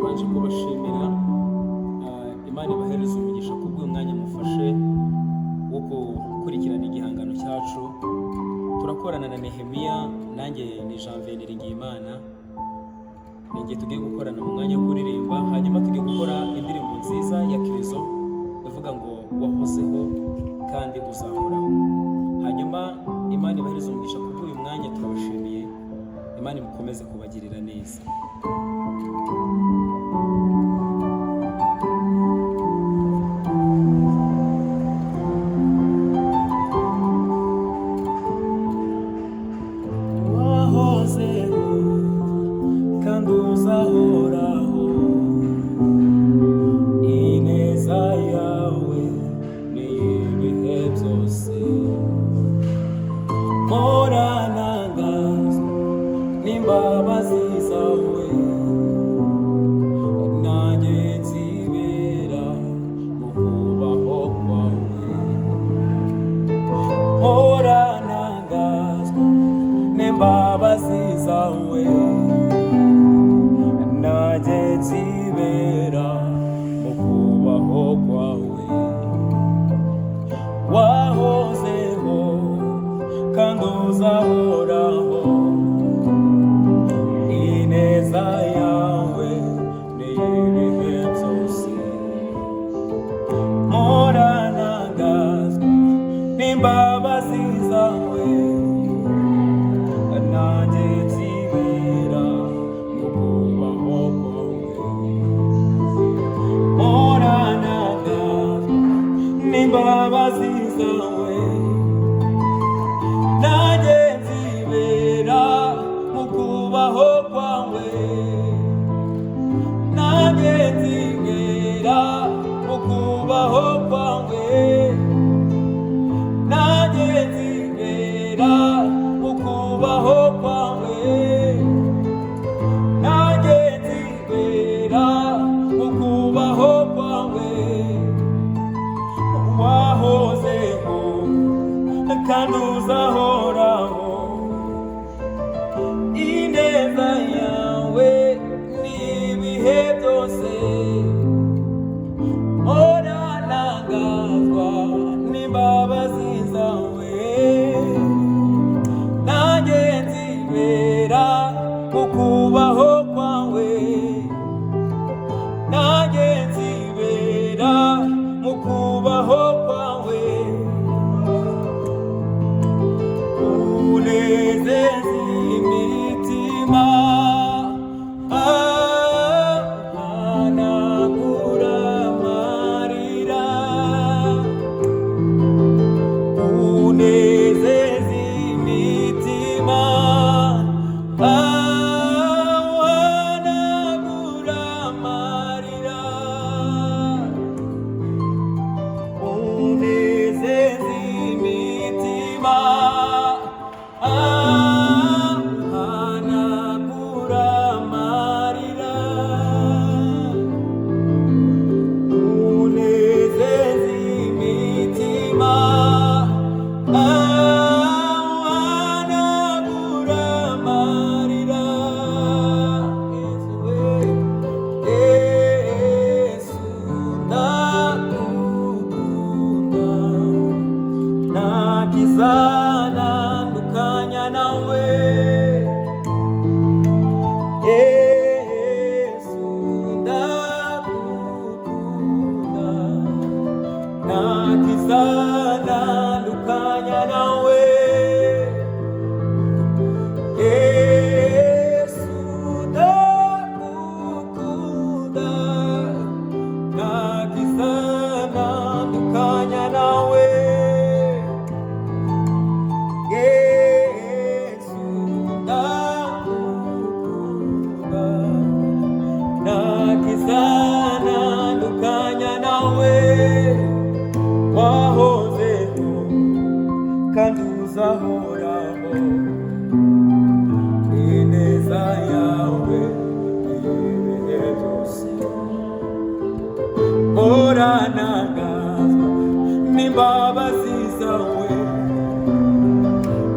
mbanje kubashimira Imana ibahereza umugisha kubw'uyu mwanya mufashe wo gukurikirana igihangano cyacu. Turakorana na Nehemiya, nanjye ni Janvier Niringiyimana. Ni igihe tugiye gukorana mu mwanya wo kuririmba, hanyuma tugiye gukora indirimbo nziza ya Kristo ivuga ngo wahozeho kandi uzahoraho. Hanyuma Imana ibahereza umugisha kubw'uyu mwanya, turabashimiye. Imana imukomeze kubagirira neza. Wahozeho kandi uzahoraho, ineza yawe ni ibihe byose. Moranangazwa n'imbabazi zawe, nanjye nzibera mu kubaho kwawe. Moranangazwa n'imbabazi zawe, nanjye nzibera mu kubaho kwawe. Wahozeho kandi uzahoraho, ineza yawe ni ibihe byose. Moranangazwa n'imbabazi zawe, nanjye nzibera mu kubaho kwawe. Moranangazwa n'imbabazi zawe, nanjye nzibera mu kubaho kwawe. Nanjye nzibera mu kubaho kwawe. Nanjye nzibera mu kubaho kwawe. Nanjye nzibera mu kubaho kwawe. Wahozeho kandi uzahoraho, ineza yawe ni ibihe byose. Moranangazwa n'imbabazi zawe, nanjye nzibera mu kubaho kwawe. Nanjye nzibera mu kubaho kwawe. Unezeza imitima, ahanagura amarira. Unezeza imitima, ahanagura amarira. Unezeza imitima, ahanagura amarira. Unezeza imitima, ahanagura amarira. Yesu ndagukunda, ntakizantandukanya nawe. Yesu ndagukunda, ntakizantandukanya nawe. Yesu ndagukunda, ntakizantandukanya nawe. Yesu ndagukunda, ntakizantandukanya nawe. Wahozeho kandi uzahoraho, ineza yawe ni ibihe byose. Moranangazwa n'imbabazi zawe,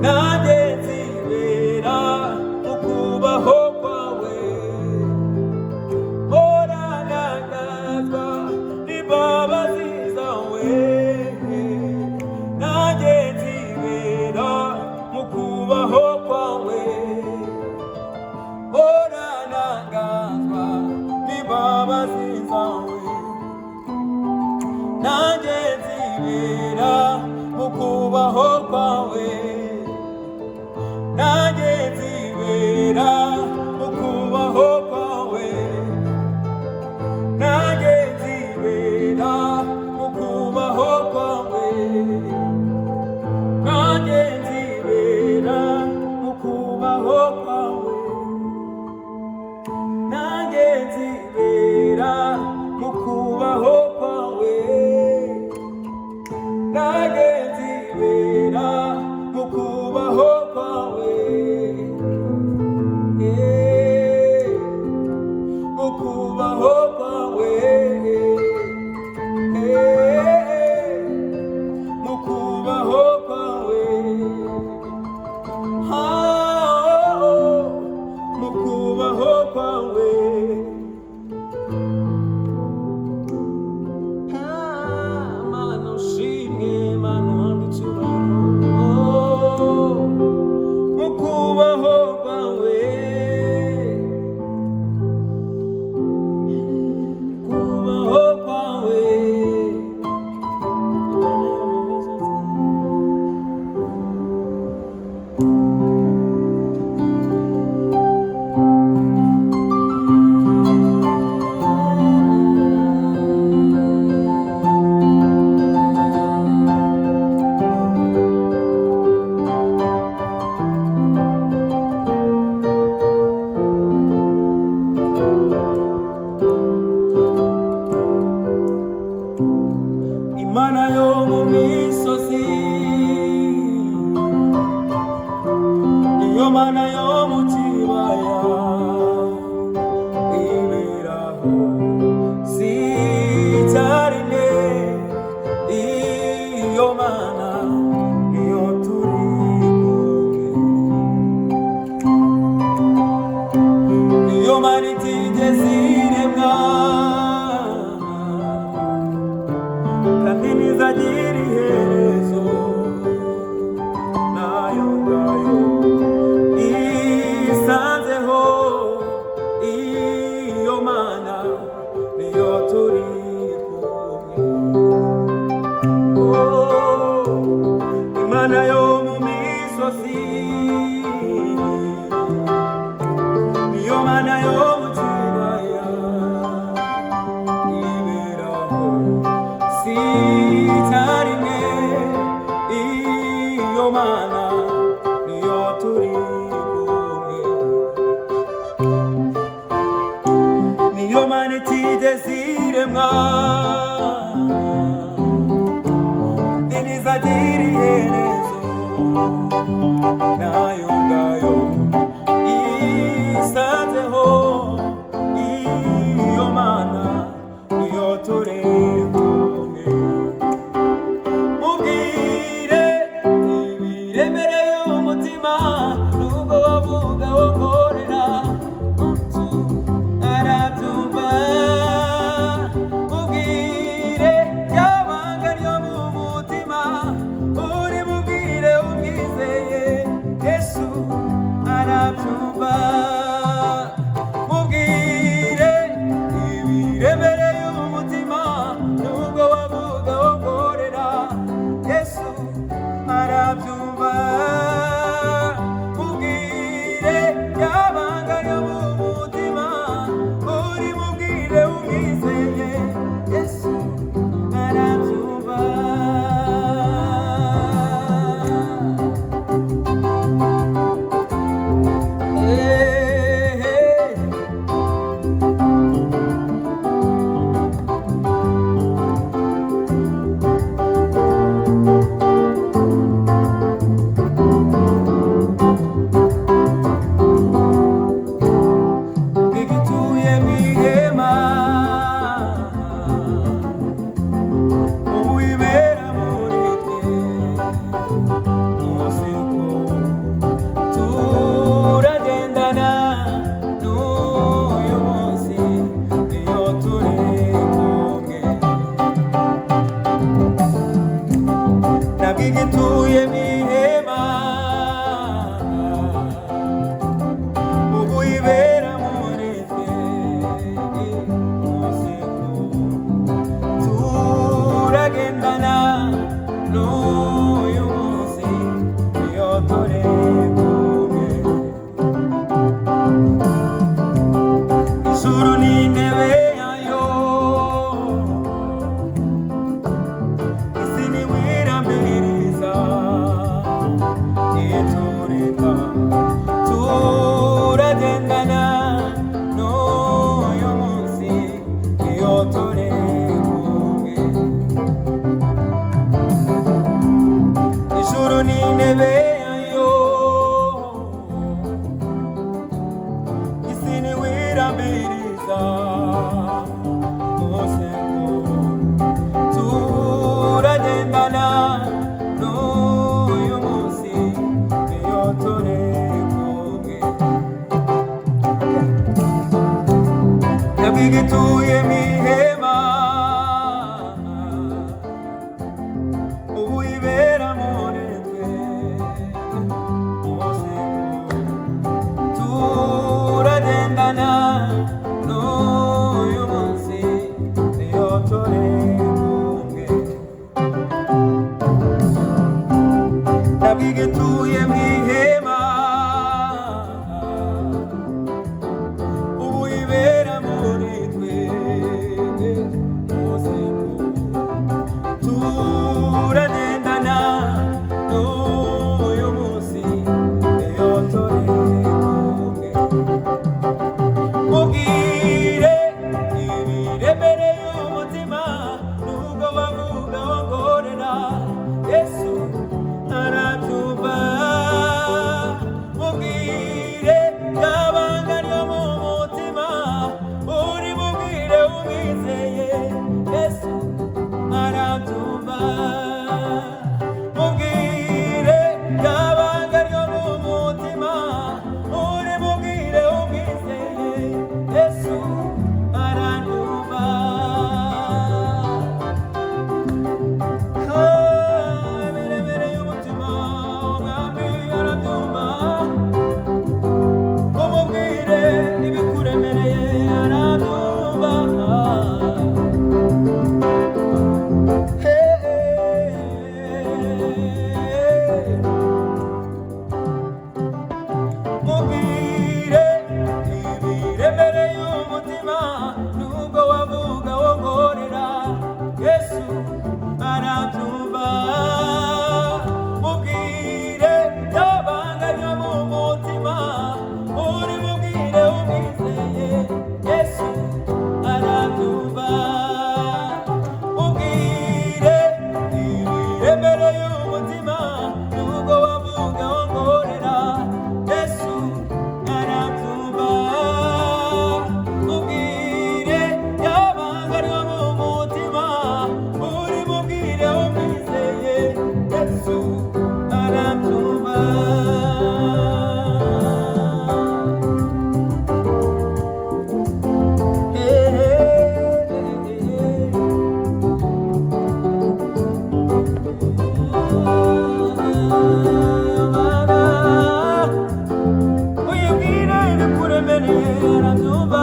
nanjye nzibera mu kubaho kwawe. kubaho kwawe nanjye nzibera mu kubaho kwawe nanjye nzibera mu kubaho kwawe nanjye nzibera mu kubaho kwawe nanjye nzibera mu kubaho kwawe nanjye nzibera mu kubaho kwawe mu kubaho kwawe mu kubaho kwawe mu kubaho kwawe Mana ushimwe Mana wambitsubano mu kubaho kwawe kubaho kwawe Imana yo mu misozi iyo Mana yo mu kibaya iberaho sitarine iyo Mana niyo turi kumwe iyo Mana itigeze iremwa kandi ntizagira iherezo nayo ngayo isanzeho iyo Mana niyo turi kumwe Imana yo mu misozi niyo Mana yo mu kibaya iberaho sitarine iyo Mana niyo turi kumwe niyo Mana itigeze iremwa ntizagira iherezo nayo ngayo isanzeho iyo Mana niyo turi kumwe mubwire ibiremereye umutima nubwo wavuga wokorera arabyumva mubwire ryabanga ryo mu mutima uri mubwire umwizeye Yesu niyambiriza museko turagendana n'uyu munsi iyo turi kumwe yabwigituye mwihema ubu ibera muri twe museko turagendana n'uyu munsi iyo turi kumwe yabwigituye mwihema ubu ibera muri twe museko turagendana n'uyu munsi iyo turi kumwe mubwire ibiremereye umutima nubwo bavuga wongorera Yesu arabyumva mubwire yabanga ryo mu mutima uri mubwire umwizeye Yesu arabyumva mubwire yabanga ryo mu mutima uri mubwire umwizeye Yesu arabyumva ibiremereye umutima umwami arabyumva umubwire ibikuremereye arabyumva mubwire ibiremereye umutima nubwo wavuga wongorera Yesu arabyumva mubwire yabanga ryo mu mutima uri mubwire umwizeye Yesu arabyumva mubwire ibiremereye umutima nubwo wavuga wongorera Yesu arabyumva mubwire yabanga ryo mu mutima uri mubwire umwizeye Yesu arabyumva uyibwire ibikuremereye arabyumva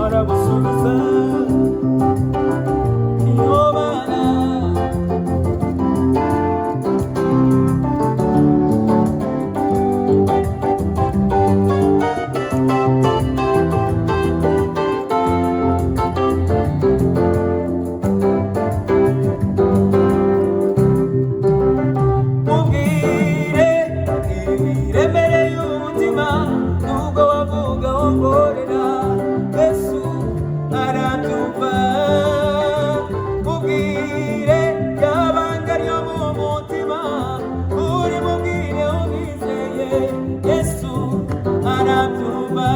aragusubiza iyo bana mubwire ibiremereye umutima nubwo wavuga wongorera Yesu arabyumva mubwire yabanga ryo mu mutima uri mubwire umwizeye Yesu arabyumva